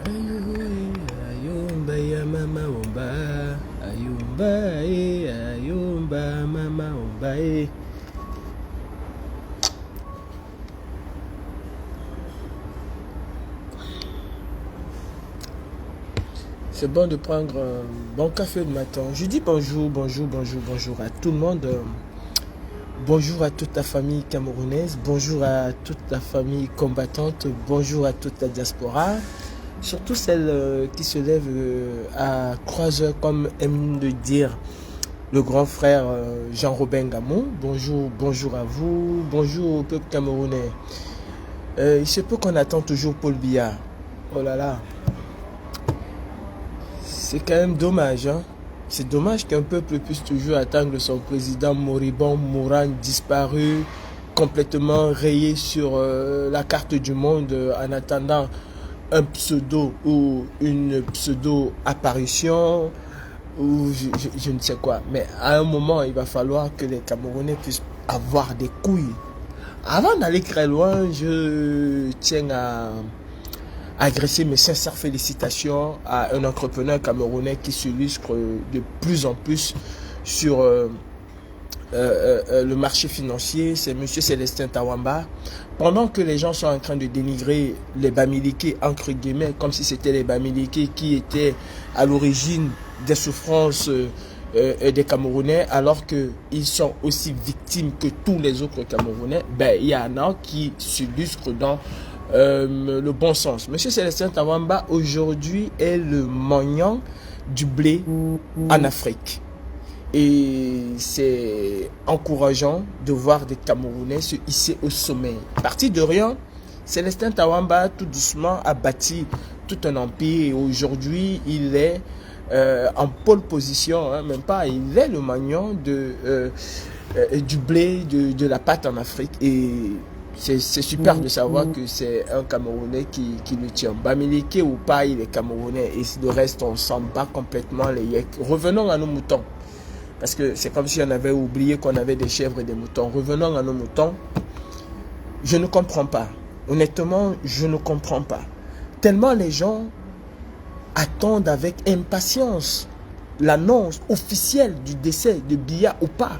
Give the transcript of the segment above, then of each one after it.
Ayumba ya mama omba, ayumba mama omba. C'est bon de prendre un bon café le matin. Je dis bonjour à tout le monde. Bonjour à toute la famille camerounaise, bonjour à toute la famille combattante, bonjour à toute la diaspora, surtout celles qui se lèvent à croiseur, comme aime le dire le grand frère Jean-Robin Gamon. Bonjour à vous, bonjour au peuple camerounais. Il se peut qu'on attend toujours Paul Biya. Oh là là, c'est quand même dommage, hein. C'est dommage qu'un peuple puisse toujours attendre son président moribond, mourant, disparu, complètement rayé sur la carte du monde en attendant un pseudo ou une pseudo-apparition ou je ne sais quoi. Mais à un moment, il va falloir que les Camerounais puissent avoir des couilles. Avant d'aller très loin, je tiens à adresser mes sincères félicitations à un entrepreneur camerounais qui s'illustre de plus en plus sur le marché financier. C'est M. Célestin Tawamba. Pendant que les gens sont en train de dénigrer les Bamileke, entre guillemets, comme si c'était les Bamileke qui étaient à l'origine des souffrances des Camerounais, alors qu'ils sont aussi victimes que tous les autres Camerounais, ben, il y en a qui s'illustrent dans le bon sens. Monsieur Célestin Tawamba aujourd'hui est le mognant du blé en Afrique. Et c'est encourageant de voir des Camerounais se hisser au sommet. Parti de rien, Célestin Tawamba tout doucement a bâti tout un empire et aujourd'hui il est en pole position, hein, même pas, il est le mognant du blé, de la pâte en Afrique. Et c'est super de savoir que c'est un Camerounais qui le tient. Bamileke ou pas, il est Camerounais. Et le reste, on s'en bat complètement les yeux. Revenons à nos moutons. Parce que c'est comme si on avait oublié qu'on avait des chèvres et des moutons. Revenons à nos moutons. Je ne comprends pas. Honnêtement, je ne comprends pas. Tellement les gens attendent avec impatience l'annonce officielle du décès de Biya ou pas.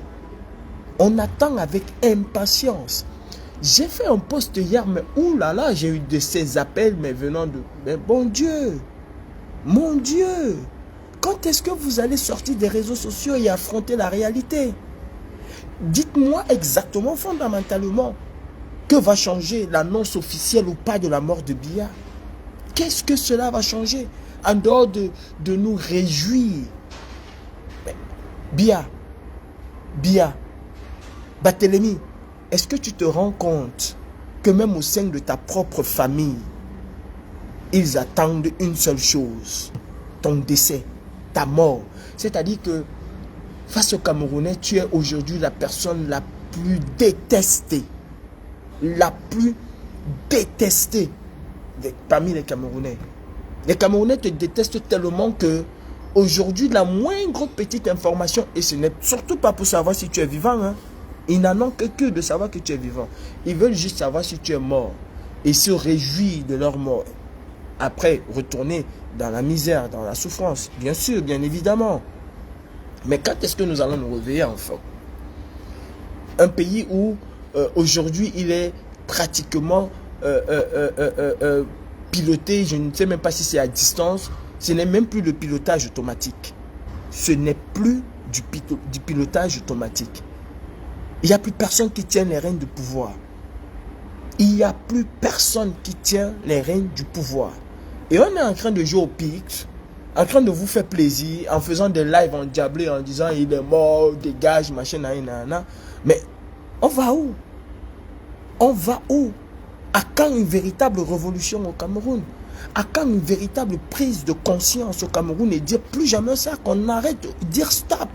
On attend avec impatience. J'ai fait un post hier, mais oulala, j'ai eu de ces appels, mais venant de... Mais bon Dieu, mon Dieu, quand est-ce que vous allez sortir des réseaux sociaux et affronter la réalité? Dites-moi exactement, fondamentalement, que va changer l'annonce officielle ou pas de la mort de Biya? Qu'est-ce que cela va changer? En dehors de nous réjouir. Biya, Barthélemy, est-ce que tu te rends compte que même au sein de ta propre famille, ils attendent une seule chose, ton décès, ta mort? C'est-à-dire que face aux Camerounais, tu es aujourd'hui la personne la plus détestée. La plus détestée parmi les Camerounais. Les Camerounais te détestent tellement que aujourd'hui, la moindre petite information, et ce n'est surtout pas pour savoir si tu es vivant, hein. Ils n'en ont que de savoir que tu es vivant. Ils veulent juste savoir si tu es mort et se réjouir de leur mort. Après, retourner dans la misère, dans la souffrance. Bien sûr, bien évidemment. Mais quand est-ce que nous allons nous réveiller enfin? Un pays où aujourd'hui il est pratiquement piloté, je ne sais même pas si c'est à distance. Ce n'est même plus le pilotage automatique. Ce n'est plus du pilotage automatique. Il n'y a plus personne qui tient les rênes du pouvoir. Il n'y a plus personne qui tient les rênes du pouvoir. Et on est en train de jouer au pic, en train de vous faire plaisir, en faisant des lives endiablés, en disant il est mort, dégage, machin, nanana. Mais on va où? On va où? À quand une véritable révolution au Cameroun? À quand une véritable prise de conscience au Cameroun et dire plus jamais ça, qu'on arrête de dire stop?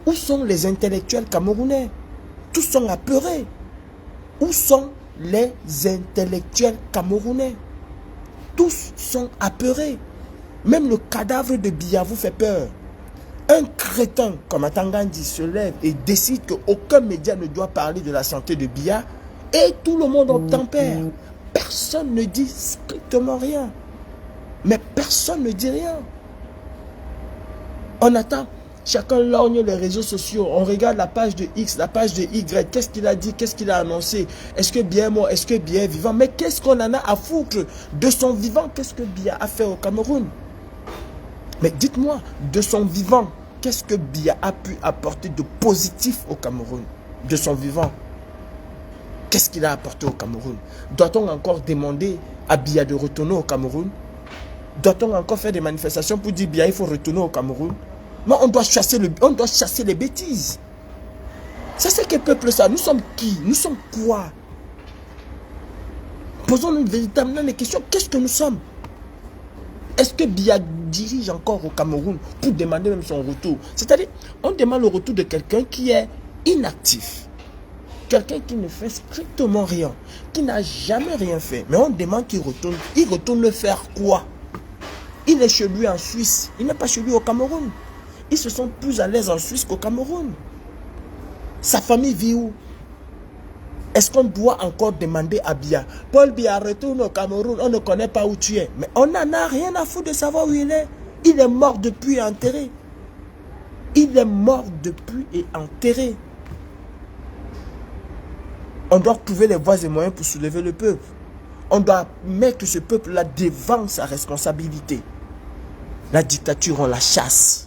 Où sont les intellectuels camerounais? Tous sont apeurés. Où sont les intellectuels camerounais? Tous sont apeurés. Même le cadavre de Biya vous fait peur. Un crétin comme Atangandi se lève et décide qu'aucun média ne doit parler de la santé de Biya et tout le monde obtempère. Personne ne dit strictement rien. Mais personne ne dit rien. On attend. Chacun lorgne les réseaux sociaux. On regarde la page de X, la page de Y. Qu'est-ce qu'il a dit? Qu'est-ce qu'il a annoncé? Est-ce que bien mort? Est-ce que bien vivant? Mais qu'est-ce qu'on en a à foutre de son vivant? Qu'est-ce que Biya a fait au Cameroun? Mais dites-moi, de son vivant, qu'est-ce que Biya a pu apporter de positif au Cameroun? De son vivant. Qu'est-ce qu'il a apporté au Cameroun? Doit-on encore demander à Biya de retourner au Cameroun? Doit-on encore faire des manifestations pour dire Biya, il faut retourner au Cameroun? Mais on doit chasser les bêtises. Ça, c'est quel peuple ça? Nous sommes qui? Nous sommes quoi? Posons-nous véritablement les questions. Qu'est-ce que nous sommes? Est-ce que Biya dirige encore au Cameroun pour demander même son retour? C'est-à-dire, on demande le retour de quelqu'un qui est inactif. Quelqu'un qui ne fait strictement rien. Qui n'a jamais rien fait. Mais on demande qu'il retourne. Il retourne faire quoi? Il est chez lui en Suisse. Il n'est pas chez lui au Cameroun. Ils se sont plus à l'aise en Suisse qu'au Cameroun. Sa famille vit où? Est-ce qu'on doit encore demander à Biya, Paul Biya, retourne au Cameroun, on ne connaît pas où tu es. Mais on n'en a rien à foutre de savoir où il est. Il est mort depuis et enterré. Il est mort depuis et enterré. On doit trouver les voies et moyens pour soulever le peuple. On doit mettre ce peuple-là devant sa responsabilité. La dictature, on la chasse.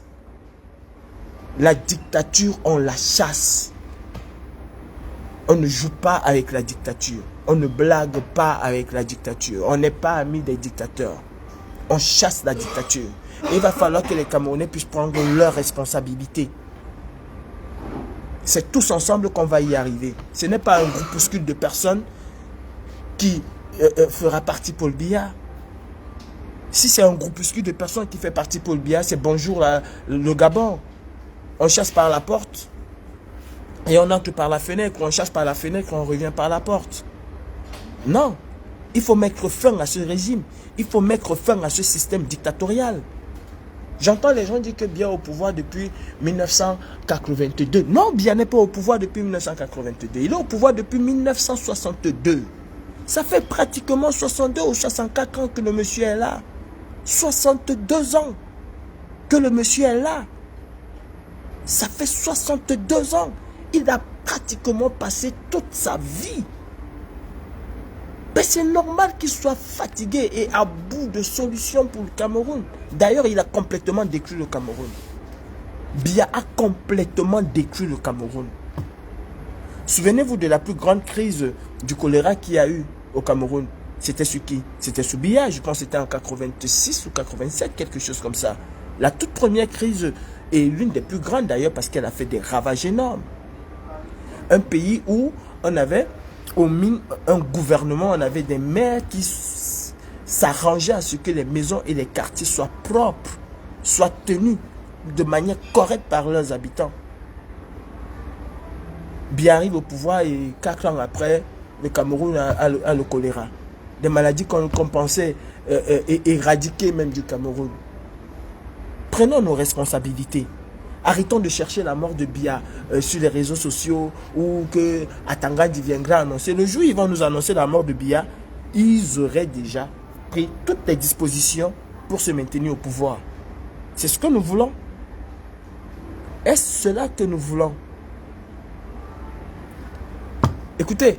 La dictature, on la chasse. On ne joue pas avec la dictature. On ne blague pas avec la dictature. On n'est pas amis des dictateurs. On chasse la dictature. Et il va falloir que les Camerounais puissent prendre leurs responsabilités. C'est tous ensemble qu'on va y arriver. Ce n'est pas un groupuscule de personnes qui fera partie Paul Biya. Si c'est un groupuscule de personnes qui fait partie Paul Biya, c'est bonjour le Gabon. On chasse par la porte. Et on entre par la fenêtre, on chasse par la fenêtre, on revient par la porte. Non. Il faut mettre fin à ce régime. Il faut mettre fin à ce système dictatorial. J'entends les gens dire que Biya est au pouvoir depuis 1982. Non, Biya n'est pas au pouvoir depuis 1982. Il est au pouvoir depuis 1962. Ça fait pratiquement 62 ou 64 ans que le monsieur est là. 62 ans que le monsieur est là. Ça fait 62 ans. Il a pratiquement passé toute sa vie. Mais c'est normal qu'il soit fatigué et à bout de solutions pour le Cameroun. D'ailleurs, il a complètement détruit le Cameroun. Biya a complètement détruit le Cameroun. Souvenez-vous de la plus grande crise du choléra qu'il y a eu au Cameroun. C'était sur qui? C'était sous Biya. Je pense que c'était en 86 ou 87, quelque chose comme ça. La toute première crise est l'une des plus grandes d'ailleurs parce qu'elle a fait des ravages énormes. Un pays où on avait un gouvernement, on avait des maires qui s'arrangeaient à ce que les maisons et les quartiers soient propres, soient tenus de manière correcte par leurs habitants. Biya arrive au pouvoir et 4 ans après, le Cameroun a le choléra. Des maladies qu'on pensait éradiquer même du Cameroun. Prenons nos responsabilités. Arrêtons de chercher la mort de Biya sur les réseaux sociaux ou que Atangadi viendra annoncer. Le jour où ils vont nous annoncer la mort de Biya, ils auraient déjà pris toutes les dispositions pour se maintenir au pouvoir. C'est ce que nous voulons. Est-ce cela que nous voulons? Écoutez,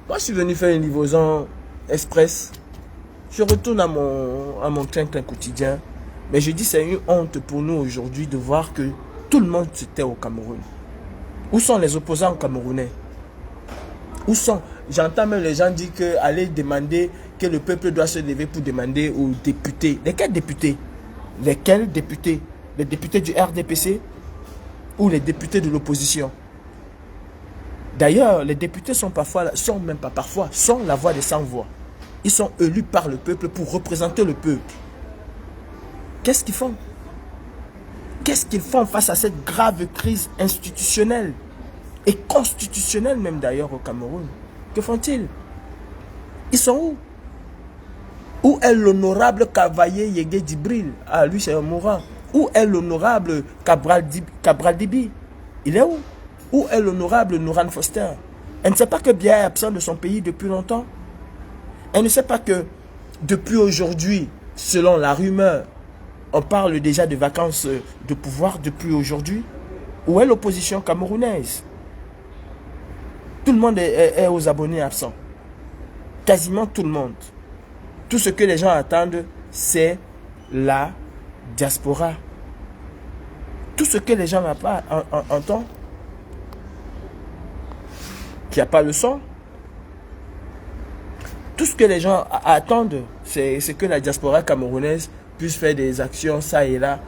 moi je suis venu faire une livraison express. Je retourne à mon train-train quotidien. Mais je dis c'est une honte pour nous aujourd'hui de voir que tout le monde se tait au Cameroun. Où sont les opposants camerounais? Où sont? J'entends même les gens dire que aller demander que le peuple doit se lever pour demander aux députés. Lesquels députés? Lesquels députés? Les députés du RDPC ou les députés de l'opposition? D'ailleurs, les députés sont la voix des sans-voix. Ils sont élus par le peuple pour représenter le peuple. Qu'est-ce qu'ils font? Qu'est-ce qu'ils font face à cette grave crise institutionnelle et constitutionnelle même d'ailleurs au Cameroun? Que font-ils? Ils sont où? Où est l'honorable Cavaillé Yégué Djibril? Ah, lui c'est un mourant. Où est l'honorable Cabral Dibi? Il est où? Où est l'honorable Nouran Foster? Elle ne sait pas que Biya est absent de son pays depuis longtemps. Elle ne sait pas que depuis aujourd'hui, selon la rumeur, on parle déjà de vacances de pouvoir depuis aujourd'hui. Où est l'opposition camerounaise? Tout le monde est aux abonnés absents. Quasiment tout le monde. Tout ce que les gens attendent, c'est la diaspora. Tout ce que les gens entendent, qu'il n'y a pas le son. Tout ce que les gens attendent, c'est que la diaspora camerounaise puisse faire des actions ça et là.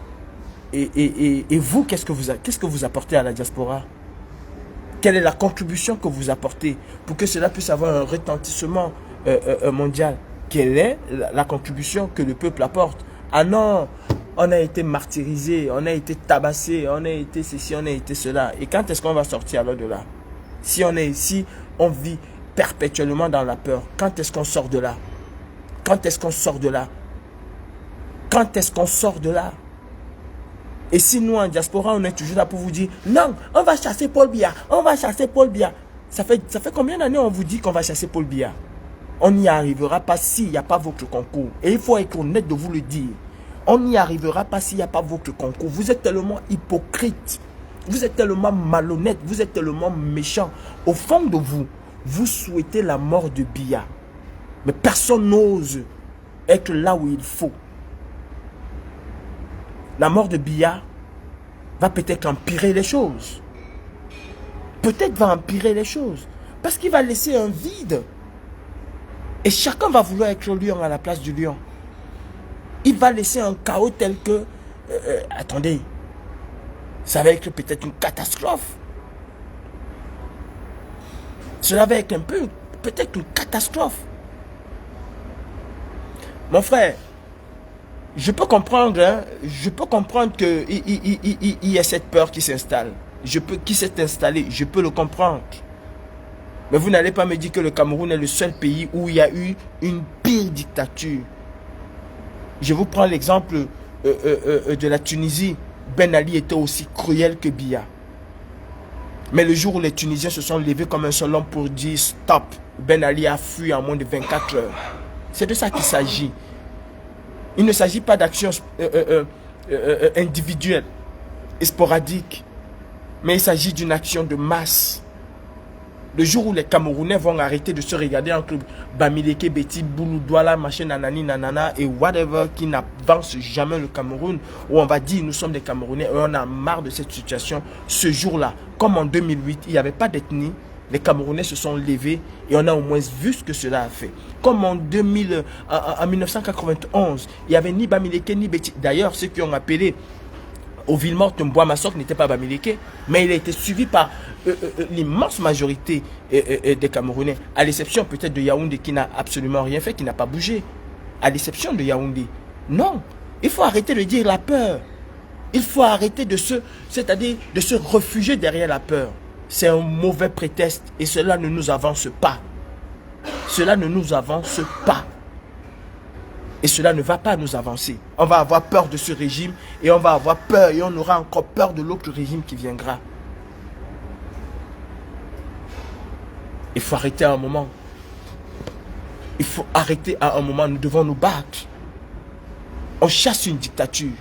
Et vous, qu'est-ce que vous apportez à la diaspora? Quelle est la contribution que vous apportez pour que cela puisse avoir un retentissement mondial? Quelle est la contribution que le peuple apporte? Ah non, on a été martyrisé, on a été tabassé, on a été ceci, on a été cela. Et quand est-ce qu'on va sortir alors de là? Si on est ici, on vit perpétuellement dans la peur. Quand est-ce qu'on sort de là? Quand est-ce qu'on sort de là? Quand est-ce qu'on sort de là? Et si nous, en diaspora, on est toujours là pour vous dire, non, on va chasser Paul Biya, on va chasser Paul Biya. Ça fait combien d'années on vous dit qu'on va chasser Paul Biya? On n'y arrivera pas s'il n'y a pas votre concours. Et il faut être honnête de vous le dire. On n'y arrivera pas s'il n'y a pas votre concours. Vous êtes tellement hypocrite. Vous êtes tellement malhonnête. Vous êtes tellement méchant. Au fond de vous, vous souhaitez la mort de Biya. Mais personne n'ose être là où il faut. La mort de Biya va peut-être empirer les choses. Peut-être va empirer les choses. Parce qu'il va laisser un vide. Et chacun va vouloir être lion à la place du lion. Il va laisser un chaos tel que... attendez. Ça va être peut-être une catastrophe. Cela va être peut-être une catastrophe. Mon frère, je peux comprendre, hein, qu'il y ait cette peur qui s'installe. Qui s'est installée, je peux le comprendre. Mais vous n'allez pas me dire que le Cameroun est le seul pays où il y a eu une pire dictature. Je vous prends l'exemple de la Tunisie. Ben Ali était aussi cruel que Biya. Mais le jour où les Tunisiens se sont levés comme un seul homme pour dire stop, Ben Ali a fui en moins de 24 heures. C'est de ça qu'il s'agit. Il ne s'agit pas d'actions individuelles et sporadiques, mais il s'agit d'une action de masse. Le jour où les Camerounais vont arrêter de se regarder entre Bamileke, Betty, Boulou, Douala, machin, nanani, nanana et whatever qui n'avance jamais le Cameroun, où on va dire nous sommes des Camerounais et on a marre de cette situation, ce jour-là, comme en 2008, il n'y avait pas d'ethnie, les Camerounais se sont levés et on a au moins vu ce que cela a fait. Comme en 1991, il n'y avait ni Bamileke ni Betty. D'ailleurs, ceux qui ont appelé au Villemort Mboua-Massok n'était pas Bamileke, mais il a été suivi par l'immense majorité des Camerounais, à l'exception peut-être de Yaoundé qui n'a absolument rien fait, qui n'a pas bougé. À l'exception de Yaoundé. Non, il faut arrêter de dire la peur. Il faut arrêter c'est-à-dire de se réfugier derrière la peur. C'est un mauvais prétexte et cela ne nous avance pas. Cela ne nous avance pas. Et cela ne va pas nous avancer. On va avoir peur de ce régime et on va avoir peur et on aura encore peur de l'autre régime qui viendra. Il faut arrêter à un moment. Il faut arrêter à un moment. Nous devons nous battre. On chasse une dictature.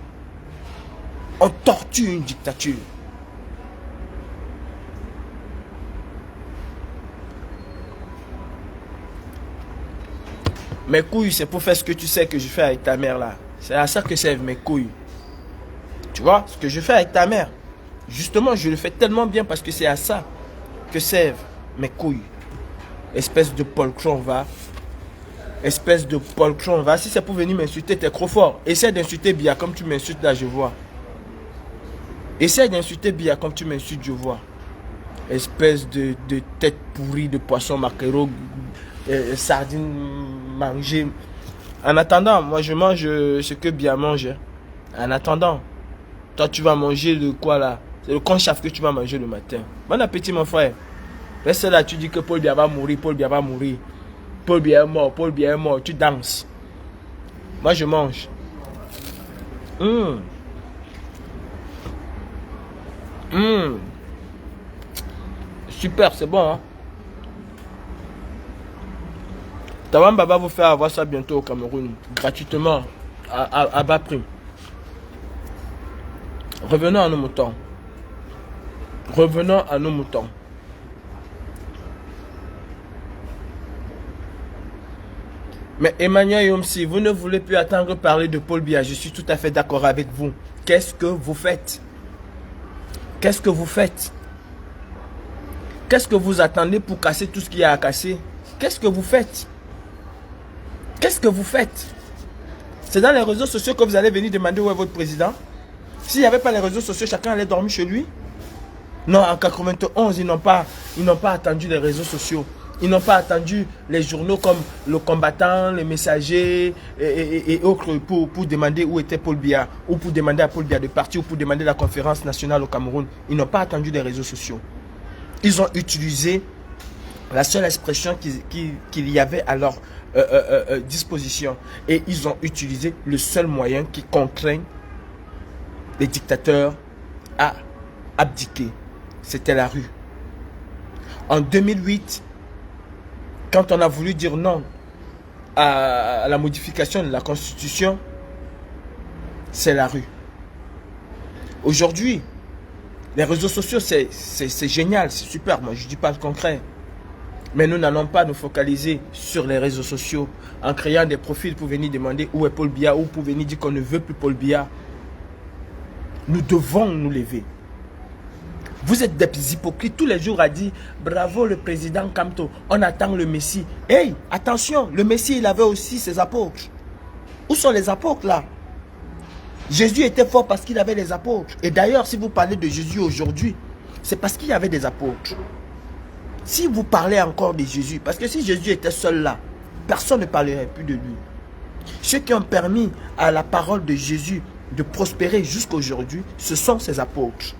On torture une dictature. Mes couilles, c'est pour faire ce que tu sais que je fais avec ta mère là. C'est à ça que servent mes couilles. Tu vois, ce que je fais avec ta mère. Justement, je le fais tellement bien parce que c'est à ça que servent mes couilles. Espèce de poltron, va. Espèce de poltron, va. Si c'est pour venir m'insulter, t'es trop fort. Essaie d'insulter Biya comme tu m'insultes là, je vois. Essaie d'insulter Biya comme tu m'insultes, je vois. Espèce de tête pourrie de poisson maquereau, sardines mangées. En attendant, moi je mange ce que Biya mange. En attendant, toi tu vas manger le quoi là? C'est le conchaf que tu vas manger le matin. Bon appétit mon frère. Reste là, tu dis que Paul Biya va mourir, Paul Biya va mourir. Paul Biya est mort, Paul Biya est mort, tu danses. Moi je mange. Super, c'est bon hein. Tawan Baba vous faire avoir ça bientôt au Cameroun, gratuitement. à bas prix. Revenons à nos moutons. Revenons à nos moutons. Mais Emmanuel Yomsi, vous ne voulez plus attendre parler de Paul Biya. Je suis tout à fait d'accord avec vous. Qu'est-ce que vous faites? Qu'est-ce que vous faites? Qu'est-ce que vous attendez pour casser tout ce qu'il y a à casser? Qu'est-ce que vous faites? Qu'est-ce que vous faites? C'est dans les réseaux sociaux que vous allez venir demander où est votre président? S'il n'y avait pas les réseaux sociaux, chacun allait dormir chez lui? Non, en 91, ils n'ont pas attendu les réseaux sociaux. Ils n'ont pas attendu les journaux comme Le Combattant, Les Messagers et autres pour demander où était Paul Biya, ou pour demander à Paul Biya de partir, ou pour demander la conférence nationale au Cameroun. Ils n'ont pas attendu les réseaux sociaux. Ils ont utilisé la seule expression qu'il y avait à leur disposition. Et ils ont utilisé le seul moyen qui contraint les dictateurs à abdiquer. C'était la rue. En 2008, quand on a voulu dire non à la modification de la Constitution, c'est la rue. Aujourd'hui, les réseaux sociaux, c'est génial, c'est super. Moi, je ne dis pas le contraire. Mais nous n'allons pas nous focaliser sur les réseaux sociaux en créant des profils pour venir demander où est Paul Biya ou pour venir dire qu'on ne veut plus Paul Biya. Nous devons nous lever. Vous êtes des hypocrites. Tous les jours à dire bravo le président Kamto, on attend le Messie. Hey, attention, le Messie il avait aussi ses apôtres. Où sont les apôtres là? Jésus était fort parce qu'il avait les apôtres. Et d'ailleurs, si vous parlez de Jésus aujourd'hui, c'est parce qu'il y avait des apôtres. Si vous parlez encore de Jésus, parce que si Jésus était seul là, personne ne parlerait plus de lui. Ceux qui ont permis à la parole de Jésus de prospérer jusqu'à aujourd'hui, ce sont ses apôtres.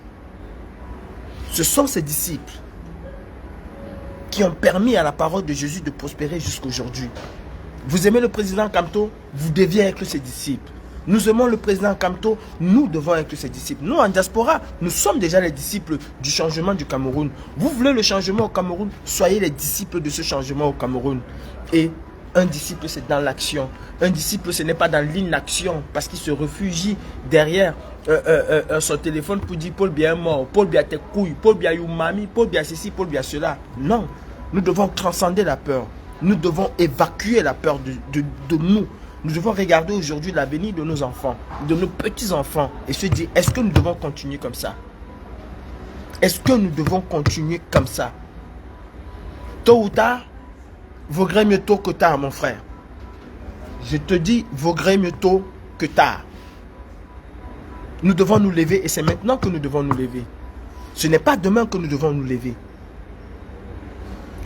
Ce sont ses disciples qui ont permis à la parole de Jésus de prospérer jusqu'à aujourd'hui. Vous aimez le président Kamto, vous deviez être ses disciples. Nous aimons le président Kamto, nous devons être ses disciples. Nous, en diaspora, nous sommes déjà les disciples du changement du Cameroun. Vous voulez le changement au Cameroun, soyez les disciples de ce changement au Cameroun. Et un disciple, c'est dans l'action. Un disciple, ce n'est pas dans l'inaction, parce qu'il se réfugie derrière son téléphone pour dire Paul Biya est mort, Paul Biya tes couilles, Paul Biya you mami, Paul Biya ceci, Paul Biya cela. Non, nous devons transcender la peur. Nous devons évacuer la peur de nous. Nous devons regarder aujourd'hui l'avenir de nos enfants, de nos petits-enfants et se dire, est-ce que nous devons continuer comme ça? Est-ce que nous devons continuer comme ça? Tôt ou tard, vaudrait mieux tôt que tard, mon frère. Je te dis, vaudrait mieux tôt que tard. Nous devons nous lever et c'est maintenant que nous devons nous lever. Ce n'est pas demain que nous devons nous lever.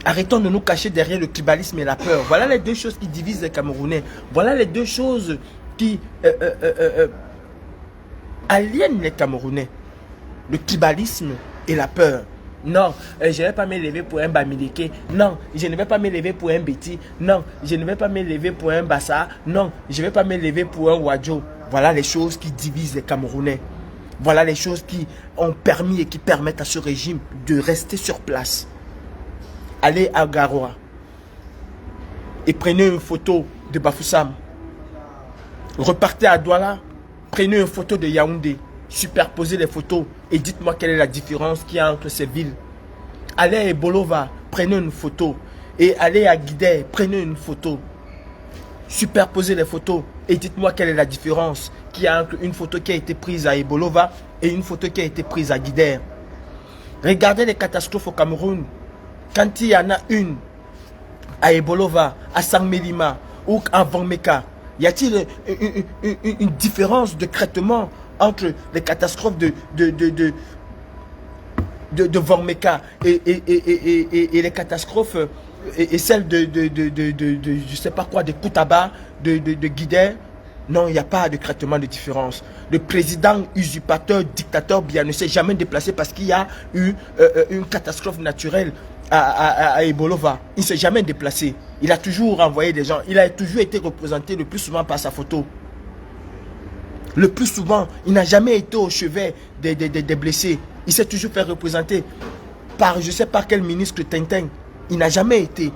Arrêtons de nous cacher derrière le tribalisme et la peur. Voilà les deux choses qui divisent les Camerounais. Voilà les deux choses qui aliènent les Camerounais. Le tribalisme et la peur. Non, je ne vais pas me lever pour un Bamileke. Non, je ne vais pas me lever pour un Betty. Non, je ne vais pas me lever pour un Bassa. Non, je ne vais pas me lever pour un Wadjo. Voilà les choses qui divisent les Camerounais. Voilà les choses qui ont permis et qui permettent à ce régime de rester sur place. Allez à Garoua et prenez une photo de Bafoussam. Repartez à Douala, prenez une photo de Yaoundé. Superposez les photos et dites-moi quelle est la différence qu'il y a entre ces villes. Allez à Ebolova, prenez une photo. Et allez à Guidé, prenez une photo. Superposez les photos et dites-moi quelle est la différence qu'il y a entre une photo qui a été prise à Ebolova et une photo qui a été prise à Guidé. Regardez les catastrophes au Cameroun. Quand il y en a une à Ebolova, à Sangmelima ou à Vangmeka, y a-t-il une différence de traitement entre les catastrophes de Vangmeka et les catastrophes et celles de je sais pas quoi, de Koutaba, de Guidé? Non, il n'y a pas de traitement de différence. Le président usurpateur, dictateur Biya ne s'est jamais déplacé parce qu'il y a eu une catastrophe naturelle à Ebolova. Il ne s'est jamais déplacé. Il a toujours envoyé des gens. Il a toujours été représenté le plus souvent par sa photo. Le plus souvent, il n'a jamais été au chevet des blessés. Il s'est toujours fait représenter par je ne sais pas quel ministre Tintin. Il n'a jamais été.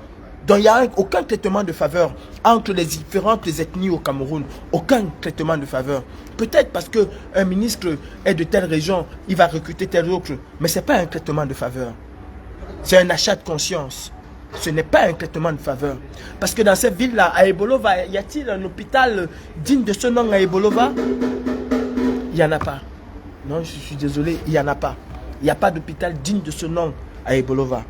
Donc il n'y a aucun traitement de faveur entre les différentes ethnies au Cameroun. Aucun traitement de faveur. Peut-être parce qu'un ministre est de telle région, il va recruter tel autre. Mais ce n'est pas un traitement de faveur. C'est un achat de conscience. Ce n'est pas un traitement de faveur. Parce que dans cette ville-là, à Ebolova, y a-t-il un hôpital digne de ce nom à Ebolova? Il n'y en a pas. Non, je suis désolé, il n'y en a pas. Il n'y a pas d'hôpital digne de ce nom à Ebolova.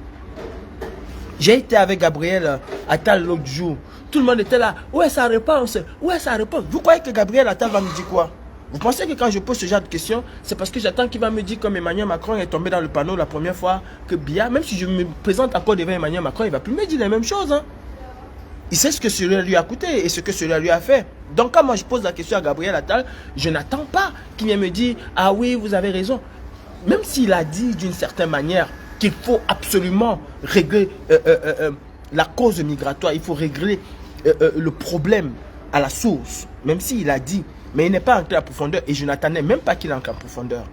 J'ai été avec Gabriel Attal l'autre jour. Tout le monde était là. Où est sa réponse? Où est sa réponse? Vous croyez que Gabriel Attal va me dire quoi? Vous pensez que quand je pose ce genre de questions, c'est parce que j'attends qu'il va me dire comme Emmanuel Macron est tombé dans le panneau la première fois que Biya, même si je me présente encore devant Emmanuel Macron, il ne va plus me dire les mêmes choses. Hein. Il sait ce que cela lui a coûté et ce que cela lui a fait. Donc quand moi je pose la question à Gabriel Attal, je n'attends pas qu'il vienne me dire « Ah oui, vous avez raison ». Même s'il a dit d'une certaine manière qu'il faut absolument régler la cause migratoire, il faut régler le problème à la source, même s'il a dit, mais il n'est pas entré en profondeur et je n'attendais même pas qu'il entre en profondeur.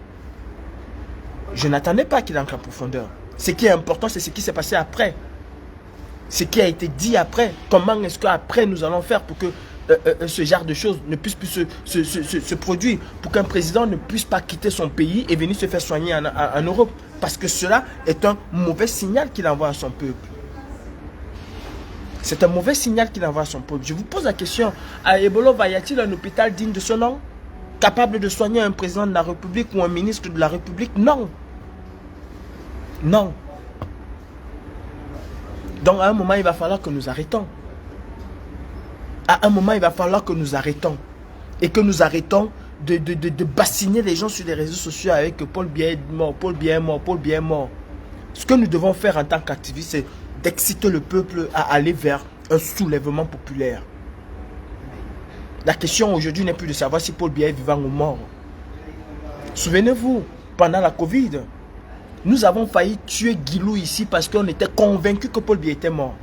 Je n'attendais pas qu'il entre en profondeur. Ce qui est important, c'est ce qui s'est passé après. Ce qui a été dit après. Comment est-ce qu'après nous allons faire pour que ce genre de choses ne puisse plus se produire, pour qu'un président ne puisse pas quitter son pays et venir se faire soigner en Europe. Parce que cela est un mauvais signal qu'il envoie à son peuple. C'est un mauvais signal qu'il envoie à son peuple. Je vous pose la question, à Ebolova, y a-t-il un hôpital digne de ce nom? Capable de soigner un président de la République ou un ministre de la République? Non. Non. Donc à un moment, il va falloir que nous arrêtons. À un moment, il va falloir que nous arrêtons. Et que nous arrêtons de bassiner les gens sur les réseaux sociaux avec que Paul Biya est mort, Paul Biya est mort, Paul Biya est mort. Ce que nous devons faire en tant qu'activistes, c'est d'exciter le peuple à aller vers un soulèvement populaire. La question aujourd'hui n'est plus de savoir si Paul Biya est vivant ou mort. Souvenez-vous, pendant la Covid, nous avons failli tuer Guilou ici parce qu'on était convaincus que Paul Biya était mort.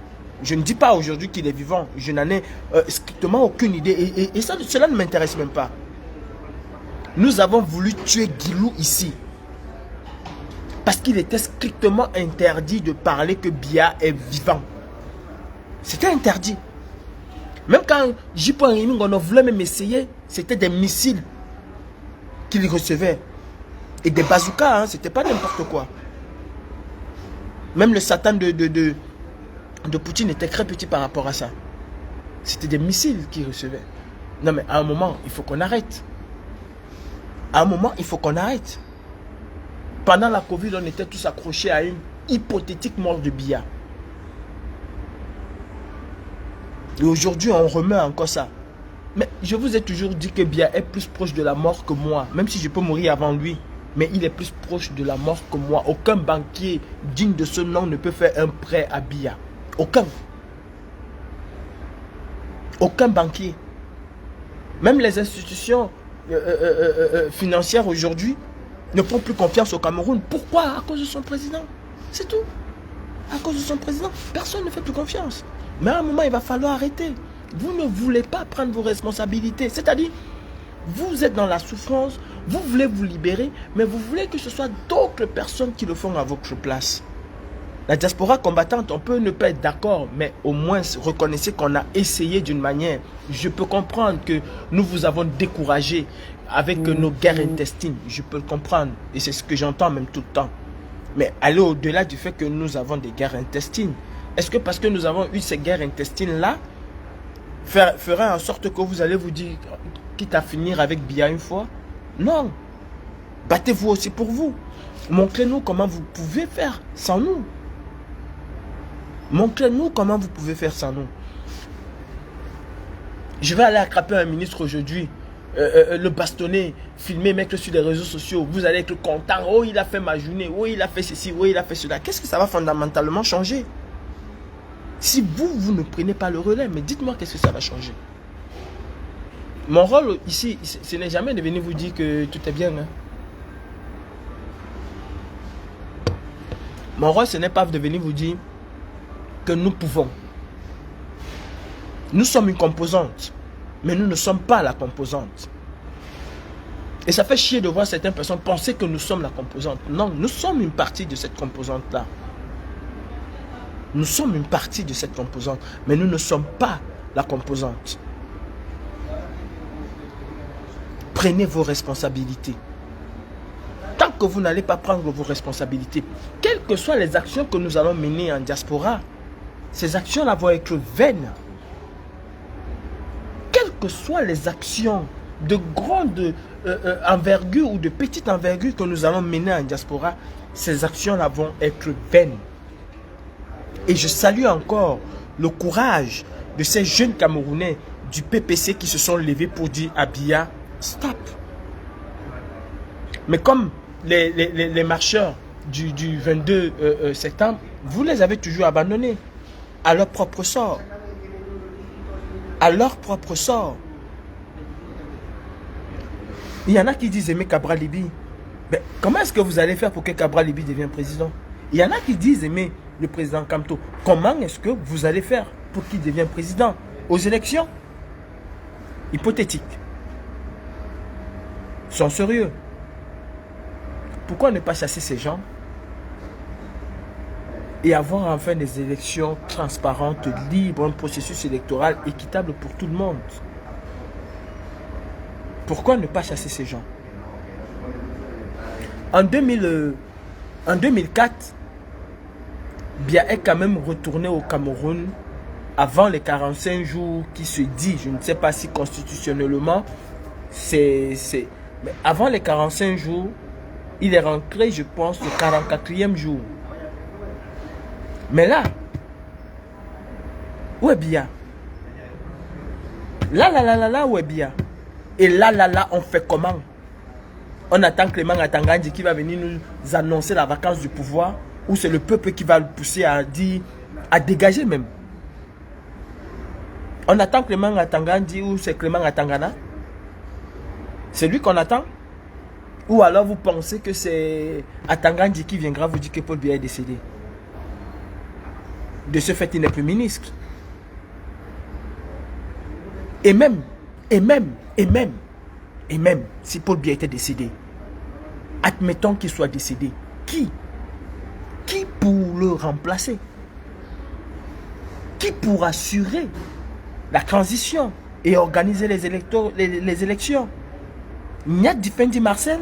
Je ne dis pas aujourd'hui qu'il est vivant. Je n'en ai strictement aucune idée. Et ça, cela ne m'intéresse même pas. Nous avons voulu tuer Guilou ici. Parce qu'il était strictement interdit de parler que Biya est vivant. C'était interdit. Même quand J.P. on voulait même essayer, c'était des missiles qu'il recevait. Et des bazookas, hein, c'était pas n'importe quoi. Même le Satan de Poutine était très petit par rapport à ça. C'était des missiles qu'il recevait. Non mais à un moment, il faut qu'on arrête. À un moment, il faut qu'on arrête. Pendant la Covid, on était tous accrochés à une hypothétique mort de Biya. Et aujourd'hui, on remet encore ça. Mais je vous ai toujours dit que Biya est plus proche de la mort que moi. Même si je peux mourir avant lui. Mais il est plus proche de la mort que moi. Aucun banquier digne de ce nom ne peut faire un prêt à Biya. Aucun. Aucun banquier. Même les institutions financières aujourd'hui ne font plus confiance au Cameroun. Pourquoi? À cause de son président. C'est tout. À cause de son président. Personne ne fait plus confiance. Mais à un moment, il va falloir arrêter. Vous ne voulez pas prendre vos responsabilités. C'est-à-dire, vous êtes dans la souffrance, vous voulez vous libérer, mais vous voulez que ce soit d'autres personnes qui le font à votre place. La diaspora combattante, on peut ne pas être d'accord, mais au moins reconnaissez qu'on a essayé d'une manière. Je peux comprendre que nous vous avons découragé avec nos guerres intestines. Je peux le comprendre et c'est ce que j'entends même tout le temps. Mais aller au-delà du fait que nous avons des guerres intestines. Est-ce que parce que nous avons eu ces guerres intestines-là, fera en sorte que vous allez vous dire, quitte à finir avec Biya une fois? Non. Battez-vous aussi pour vous. Montrez-nous comment vous pouvez faire sans nous. Montrez-nous comment vous pouvez faire sans nous. Je vais aller attraper un ministre aujourd'hui, le bastonner, filmer, mettre sur les réseaux sociaux. Vous allez être content. Oh, il a fait ma journée. Oh, il a fait ceci. Oh, il a fait cela. Qu'est-ce que ça va fondamentalement changer? Si vous ne prenez pas le relais, mais dites-moi qu'est-ce que ça va changer. Mon rôle ici, ce n'est jamais de venir vous dire que tout est bien. Hein. Mon rôle, ce n'est pas de venir vous dire que nous pouvons. Nous sommes une composante, mais nous ne sommes pas la composante. Et ça fait chier de voir certaines personnes penser que nous sommes la composante. Non, nous sommes une partie de cette composante-là. Nous sommes une partie de cette composante, mais nous ne sommes pas la composante. Prenez vos responsabilités. Tant que vous n'allez pas prendre vos responsabilités, quelles que soient les actions que nous allons mener en diaspora, ces actions-là vont être vaines. Quelles que soient les actions de grande envergure ou de petite envergure que nous allons mener en diaspora, ces actions-là vont être vaines. Et je salue encore le courage de ces jeunes Camerounais du PPC qui se sont levés pour dire à Biya, stop. Mais comme les marcheurs du 22 septembre, vous les avez toujours abandonnés à leur propre sort. À leur propre sort. Il y en a qui disent aimer Cabral Libi. Mais comment est-ce que vous allez faire pour que Cabral Libi devienne président? Il y en a qui disent aimer le président Kamto. Comment est-ce que vous allez faire pour qu'il devienne président aux élections? Hypothétique. Ils sont sérieux. Pourquoi ne pas chasser ces gens et avoir enfin des élections transparentes, libres, un processus électoral équitable pour tout le monde? Pourquoi ne pas chasser ces gens? En 2004, Biya est quand même retourné au Cameroun avant les 45 jours qui se dit, je ne sais pas si constitutionnellement, mais avant les 45 jours, il est rentré, je pense, le 44e jour. Mais là, où est Biya? Là, où est Biya? Et là, on fait comment? On attend Clément Atangandji qui va venir nous annoncer la vacance du pouvoir, ou c'est le peuple qui va le pousser à dire, à dégager même. On attend Clément Atangandji ou c'est Clément Atangana? C'est lui qu'on attend? Ou alors vous pensez que c'est Atangandji qui viendra vous dire que Paul Biya est décédé? De ce fait, il n'est plus ministre. Et même, si Paul Biya était décédé, admettons qu'il soit décédé, qui pour le remplacer? Qui pour assurer la transition et organiser les élections? Nyat Difendi Marcel?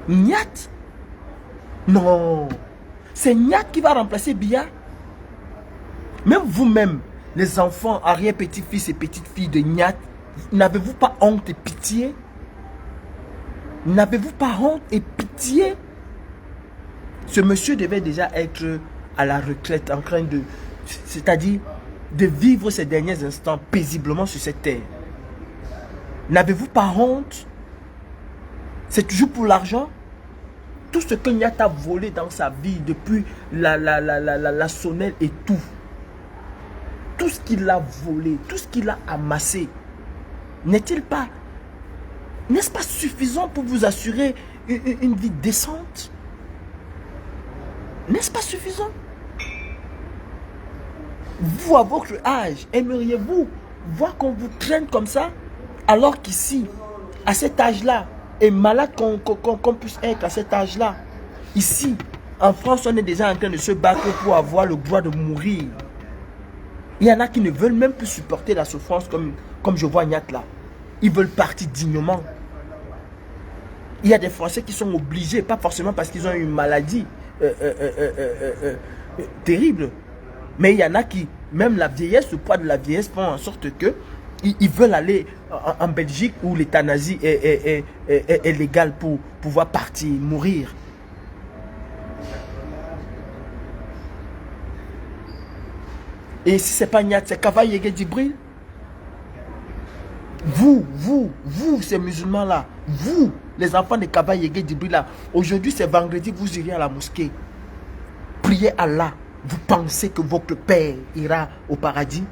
Nyat? Non. C'est Nyat qui va remplacer Biya. Même vous-même, les enfants, arrière-petits-fils et petites-filles de Nyat, n'avez-vous pas honte et pitié? N'avez-vous pas honte et pitié? Ce monsieur devait déjà être à la retraite, en train de... c'est-à-dire de vivre ses derniers instants paisiblement sur cette terre. N'avez-vous pas honte? C'est toujours pour l'argent? Tout ce que Nyat a volé dans sa vie, depuis la sonnelle et tout. Tout ce qu'il a volé, tout ce qu'il a amassé, n'est-ce pas suffisant pour vous assurer une vie décente? N'est-ce pas suffisant? Vous, à votre âge, aimeriez-vous voir qu'on vous traîne comme ça? Alors qu'ici, à cet âge-là, et malade qu'on puisse être à cet âge-là, ici, en France, on est déjà en train de se battre pour avoir le droit de mourir. Il y en a qui ne veulent même plus supporter la souffrance comme je vois Nyat là. Ils veulent partir dignement. Il y a des Français qui sont obligés, pas forcément parce qu'ils ont une maladie terrible, mais il y en a qui, même la vieillesse, le poids de la vieillesse font en sorte que ils veulent aller en Belgique où l'euthanasie est légale pour pouvoir partir, mourir. Et si ce n'est pas Nyat, c'est Kava Yégué Djibril. Vous, ces musulmans-là, vous, les enfants de Kava Yégué Djibril là, aujourd'hui c'est vendredi, vous irez à la mosquée. Priez Allah. Vous pensez que votre père ira au paradis?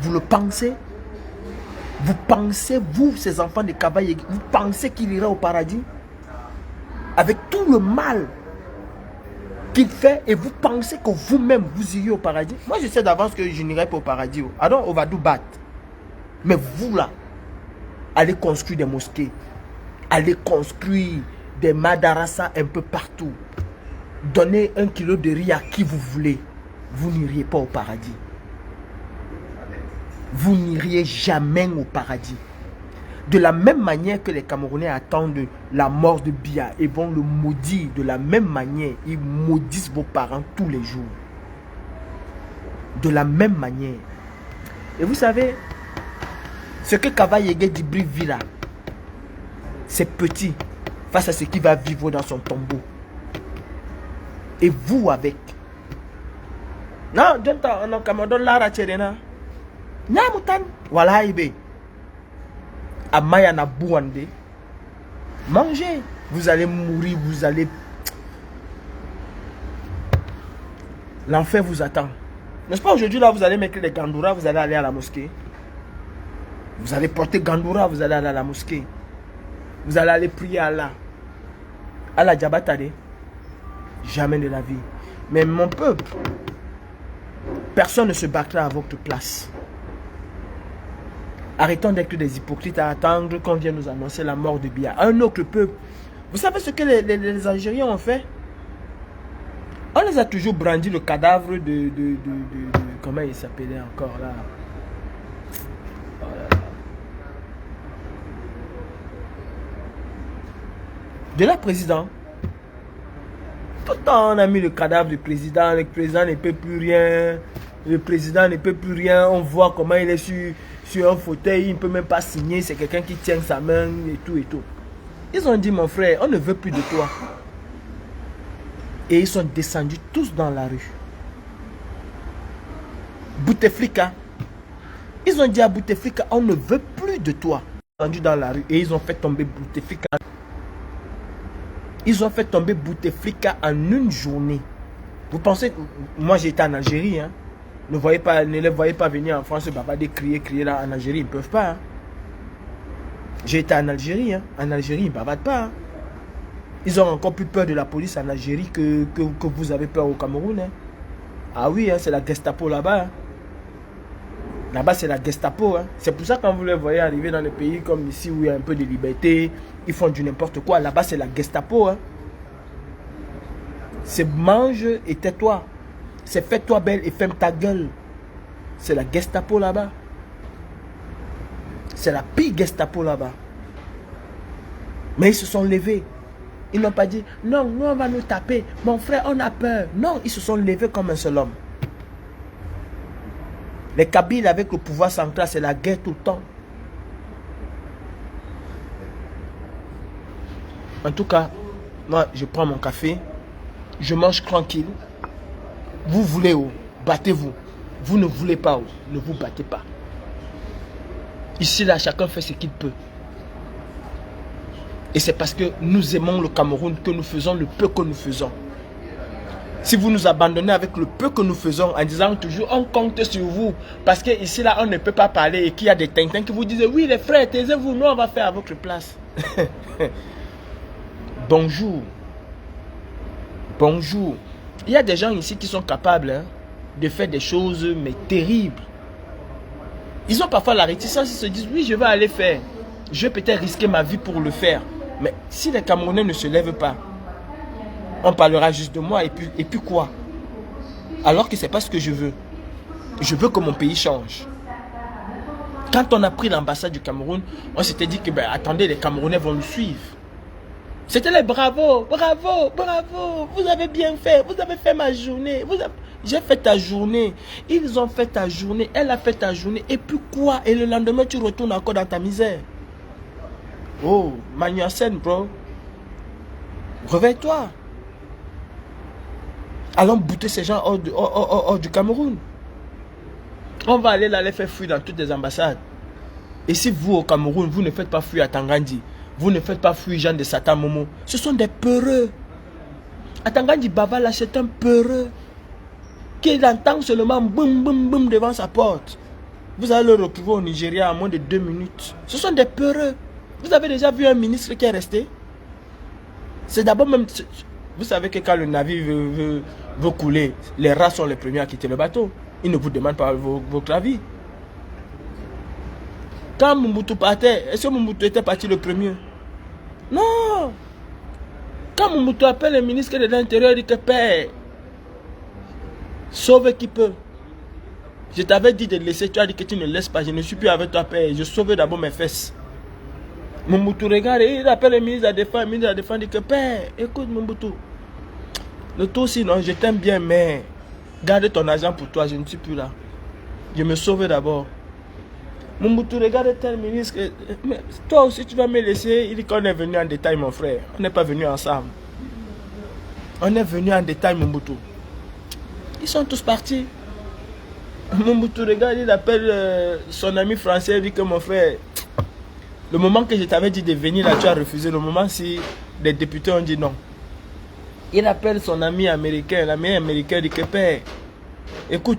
Vous le pensez? Vous pensez, vous, ces enfants de Kava Yégué, vous pensez qu'il ira au paradis? Avec tout le mal qu'il fait, et vous pensez que vous-même vous iriez au paradis? Moi je sais d'avance que je n'irai pas au paradis. I don't overdo bad. Mais vous là, allez construire des mosquées, allez construire des madarasas un peu partout. Donnez 1 kilo de riz à qui vous voulez. Vous n'iriez pas au paradis. Vous n'iriez jamais au paradis. De la même manière que les Camerounais attendent la mort de Biya et vont le maudire, de la même manière, ils maudissent vos parents tous les jours. De la même manière. Et vous savez, ce que Kaba Yégué Dibri vit là, c'est petit face à ce qui va vivre dans son tombeau. Et vous avec. Non, j'entends, on Cameroun Lara Tcherena. Nyamutan, voilà, Ibe. Amaya na Bouande. Mangez. Vous allez mourir, vous allez. L'enfer vous attend. N'est-ce pas aujourd'hui là, vous allez mettre les Gandoura, vous allez aller à la mosquée. Vous allez porter Gandoura, vous allez aller à la mosquée. Vous allez aller prier à Allah. Allah Djabatade. Jamais de la vie. Mais mon peuple, personne ne se battra à votre place. Arrêtons d'être des hypocrites à attendre qu'on vienne nous annoncer la mort de Biya. Un autre peuple. Vous savez ce que les Algériens ont fait? On les a toujours brandi le cadavre de comment il s'appelait encore là? De la président. Tout le temps on a mis le cadavre du président. Le président ne peut plus rien. Le président ne peut plus rien. On voit comment il est sur un fauteuil. Il ne peut même pas signer. C'est quelqu'un qui tient sa main et tout et tout. Ils ont dit, mon frère, on ne veut plus de toi. Et ils sont descendus tous dans la rue. Bouteflika. Ils ont dit à Bouteflika, on ne veut plus de toi. Ils sont descendus dans la rue et ils ont fait tomber Bouteflika. Ils ont fait tomber Bouteflika en une journée. Vous pensez, moi j'étais en Algérie, hein. Ne les voyez pas venir en France, babader, crier là en Algérie, ils ne peuvent pas. Hein. J'étais en Algérie, hein. En Algérie, ils ne bavardent pas. Hein. Ils ont encore plus peur de la police en Algérie que vous avez peur au Cameroun. Hein. Ah oui, hein, c'est la Gestapo là-bas. Hein. Là-bas, c'est la Gestapo. Hein. C'est pour ça que quand vous les voyez arriver dans des pays comme ici où il y a un peu de liberté, ils font du n'importe quoi. Là-bas, c'est la Gestapo. Hein. C'est mange et tais-toi. C'est fais-toi belle et ferme ta gueule. C'est la Gestapo là-bas. C'est la pire Gestapo là-bas. Mais ils se sont levés. Ils n'ont pas dit, non, nous on va nous taper. Mon frère, on a peur. Non, ils se sont levés comme un seul homme. Les Kabyles avec le pouvoir central, c'est la guerre tout le temps. En tout cas, moi, je prends mon café. Je mange tranquille. Vous voulez où? Battez-vous. Vous ne voulez pas où? Ne vous battez pas. Ici, là, chacun fait ce qu'il peut. Et c'est parce que nous aimons le Cameroun que nous faisons le peu que nous faisons. Si vous nous abandonnez avec le peu que nous faisons en disant toujours on compte sur vous parce que ici là on ne peut pas parler et qu'il y a des tintins qui vous disent oui les frères taisez-vous, nous on va faire à votre place. Bonjour. Bonjour. Il y a des gens ici qui sont capables hein, de faire des choses mais terribles. Ils ont parfois la réticence, ils se disent oui je vais aller faire. Je vais peut-être risquer ma vie pour le faire. Mais si les Camerounais ne se lèvent pas, on parlera juste de moi et puis quoi? Alors que ce n'est pas ce que je veux. Je veux que mon pays change. Quand on a pris l'ambassade du Cameroun, on s'était dit que, ben, attendez, les Camerounais vont nous suivre. C'était les bravo, bravo, bravo, vous avez bien fait, vous avez fait ma journée, j'ai fait ta journée, ils ont fait ta journée, elle a fait ta journée, et puis quoi? Et le lendemain, tu retournes encore dans ta misère. Oh, Magnuasen, bro. Réveille-toi. Allons bouter ces gens hors du Cameroun. On va aller là les faire fuir dans toutes les ambassades. Et si vous au Cameroun, vous ne faites pas fuir à Tangandi, vous ne faites pas fuir Jean de Satan Momo, ce sont des peureux. À Tangandi Baba là, c'est un peureux. Qu'il entend seulement boum boum boum devant sa porte. Vous allez le retrouver au Nigeria en moins de 2 minutes. Ce sont des peureux. Vous avez déjà vu un ministre qui est resté? C'est d'abord même... Vous savez que quand le navire veut couler, les rats sont les premiers à quitter le bateau. Ils ne vous demandent pas votre avis. Quand Mobutu partait, est-ce que Mobutu était parti le premier? Non. Quand Mobutu appelle le ministre de l'Intérieur, il dit que père, sauve qui peut. Je t'avais dit de laisser, tu as dit que tu ne laisses pas. Je ne suis plus avec toi, père. Je sauve d'abord mes fesses. Mobutu regarde, il appelle le ministre de la Défense. Le ministre de la Défense dit que père, écoute Mobutu. Le tout sinon, je t'aime bien, mais garde ton argent pour toi, je ne suis plus là. Je me sauve d'abord. Mobutu regarde tel ministre. Mais toi aussi, tu vas me laisser. Il dit qu'on est venu en détail, mon frère. On n'est pas venu ensemble. On est venu en détail, Mobutu. Ils sont tous partis. Mobutu regarde, il appelle son ami français. Il dit que mon frère, le moment que je t'avais dit de venir là, tu as refusé. Le moment si les députés ont dit non. Il appelle son ami américain. L'ami américain dit que père, écoute,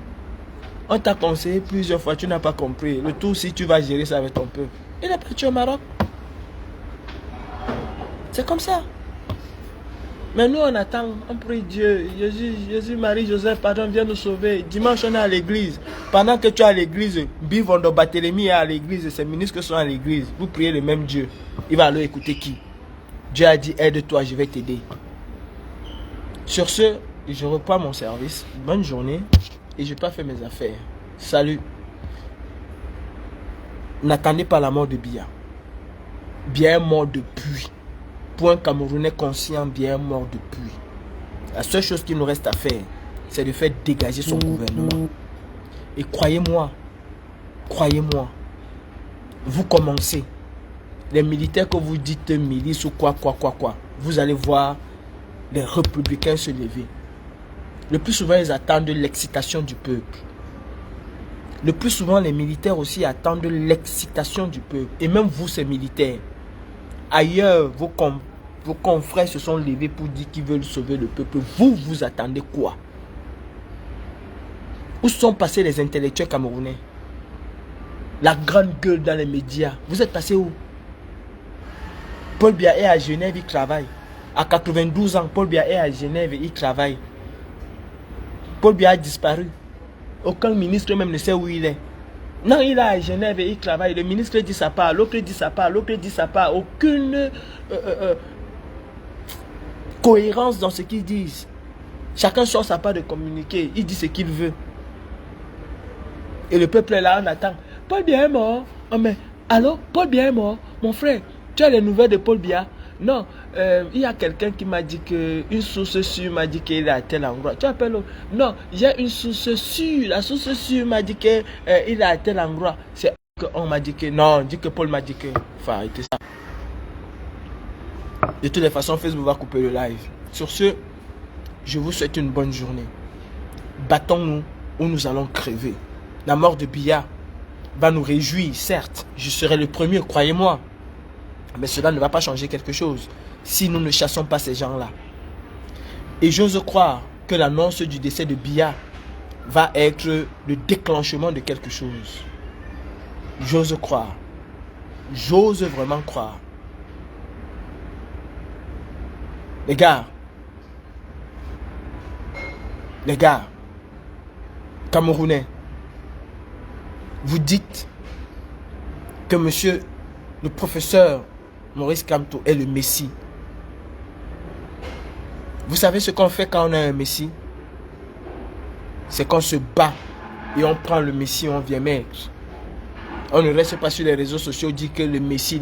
on t'a conseillé plusieurs fois, tu n'as pas compris. Le tout, si tu vas gérer ça avec ton peuple. Il est parti au Maroc. C'est comme ça. Mais nous, on attend, on prie Dieu. Jésus, Marie, Joseph, pardon, viens nous sauver. Dimanche, on est à l'église. Pendant que tu es à l'église, Bivondo Barthélemy est à l'église, ses ministres sont à l'église. Vous priez le même Dieu. Il va alors écouter qui? Dieu a dit, aide-toi, je vais t'aider. Sur ce, je reprends mon service. Bonne journée. Et je peux faire mes affaires. Salut. N'attendez pas la mort de Biya. Biya est mort depuis. Pour un Camerounais conscient, Biya est mort depuis. La seule chose qu'il nous reste à faire, c'est de faire dégager son gouvernement. Et croyez-moi, vous commencez. Les militaires que vous dites milice ou quoi, vous allez voir les républicains se lever. Le plus souvent, ils attendent l'excitation du peuple. Le plus souvent, les militaires aussi attendent l'excitation du peuple. Et même vous, ces militaires, ailleurs, vos confrères se sont levés pour dire qu'ils veulent sauver le peuple. Vous, vous attendez quoi? Où sont passés les intellectuels camerounais? La grande gueule dans les médias. Vous êtes passés où? Paul Biya est à Genève, il travaille. À 92 ans, Paul Biya est à Genève, il travaille. Paul Biya a disparu. Aucun ministre même ne sait où il est. Non, il est à Genève et il travaille. Le ministre dit sa part, l'autre dit sa part, l'autre dit sa part. Aucune cohérence dans ce qu'ils disent. Chacun sort sa part de communiquer. Il dit ce qu'il veut. Et le peuple est là, on attend. Paul Biya est mort. Oh, mais allô, Paul Biya est mort. Mon frère, tu as les nouvelles de Paul Biya? Non, il y a quelqu'un qui m'a dit que une source sûre m'a dit qu'il est à tel endroit. Tu appelles? Non, il y a une source sûre. La source sûre m'a dit qu'il est à tel endroit. C'est qu'on m'a dit que non, dit que Paul m'a dit que. Faut arrêter ça. De toutes les façons, Facebook va couper le live. Sur ce, je vous souhaite une bonne journée. Battons-nous ou nous allons crever. La mort de Biya va nous réjouir, certes. Je serai le premier, croyez-moi. Mais cela ne va pas changer quelque chose si nous ne chassons pas ces gens-là. Et j'ose croire que l'annonce du décès de Biya va être le déclenchement de quelque chose. J'ose croire. J'ose vraiment croire. Les gars, Camerounais, vous dites que monsieur le professeur Maurice Kamto est le Messie. Vous savez ce qu'on fait quand on a un Messie? C'est qu'on se bat et on prend le Messie, on vient mettre. On ne reste pas sur les réseaux sociaux, dit que le Messie.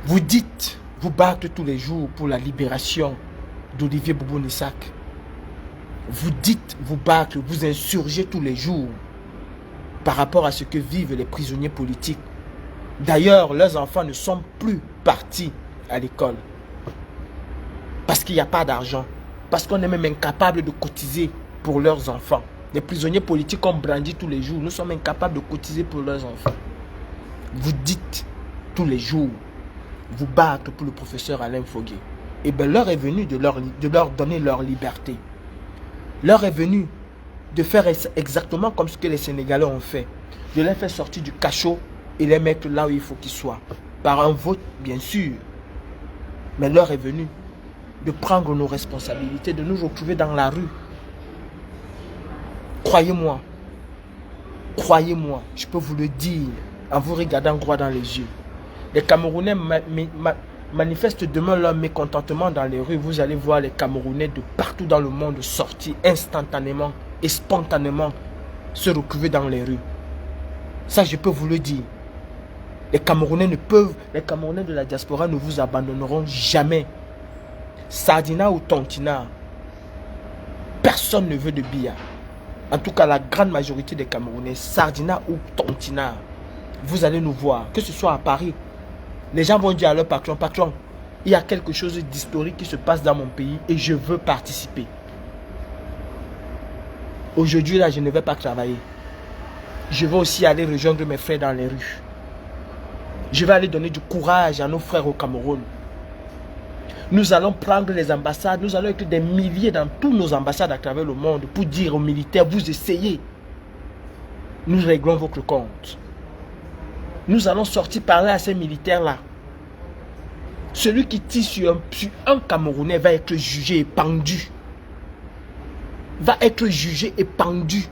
Vous dites, vous battez tous les jours pour la libération d'Olivier Bobo-Nissak. Vous dites, vous battez, vous insurgez tous les jours par rapport à ce que vivent les prisonniers politiques. D'ailleurs, leurs enfants ne sont plus partis à l'école. Parce qu'il n'y a pas d'argent. Parce qu'on est même incapable de cotiser pour leurs enfants. Les prisonniers politiques ont brandi tous les jours. Nous sommes incapables de cotiser pour leurs enfants. Vous dites tous les jours, vous battez pour le professeur Alain Fogué. Et bien l'heure est venue de leur donner leur liberté. L'heure est venue de faire exactement comme ce que les Sénégalais ont fait. De les faire sortir du cachot et les mettre là où il faut qu'ils soient. Par un vote, bien sûr. Mais l'heure est venue de prendre nos responsabilités, de nous retrouver dans la rue. Croyez-moi, je peux vous le dire en vous regardant droit dans les yeux. Les Camerounais manifestent demain leur mécontentement dans les rues, vous allez voir les Camerounais de partout dans le monde sortir instantanément et spontanément se retrouver dans les rues. Ça, je peux vous le dire. Les Camerounais de la diaspora ne vous abandonneront jamais. Sardina ou Tontina, personne ne veut de Biya. En tout cas, la grande majorité des Camerounais, Sardina ou Tontina, vous allez nous voir, que ce soit à Paris. Les gens vont dire à leur patron, patron, il y a quelque chose d'historique qui se passe dans mon pays et je veux participer. Aujourd'hui, là, je ne vais pas travailler. Je vais aussi aller rejoindre mes frères dans les rues. Je vais aller donner du courage à nos frères au Cameroun. Nous allons prendre les ambassades, nous allons être des milliers dans toutes nos ambassades à travers le monde pour dire aux militaires, vous essayez. Nous réglons votre compte. Nous allons sortir parler à ces militaires-là. Celui qui tire sur un Camerounais va être jugé et pendu. Va être jugé et pendu.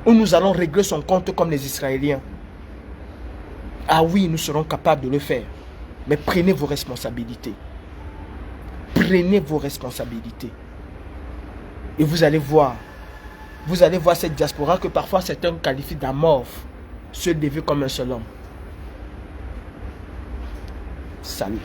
Ou nous allons régler son compte comme les Israéliens. Ah oui, nous serons capables de le faire. Mais prenez vos responsabilités. Prenez vos responsabilités. Et vous allez voir cette diaspora que parfois certains qualifient d'amorphe se lever comme un seul homme. Salut.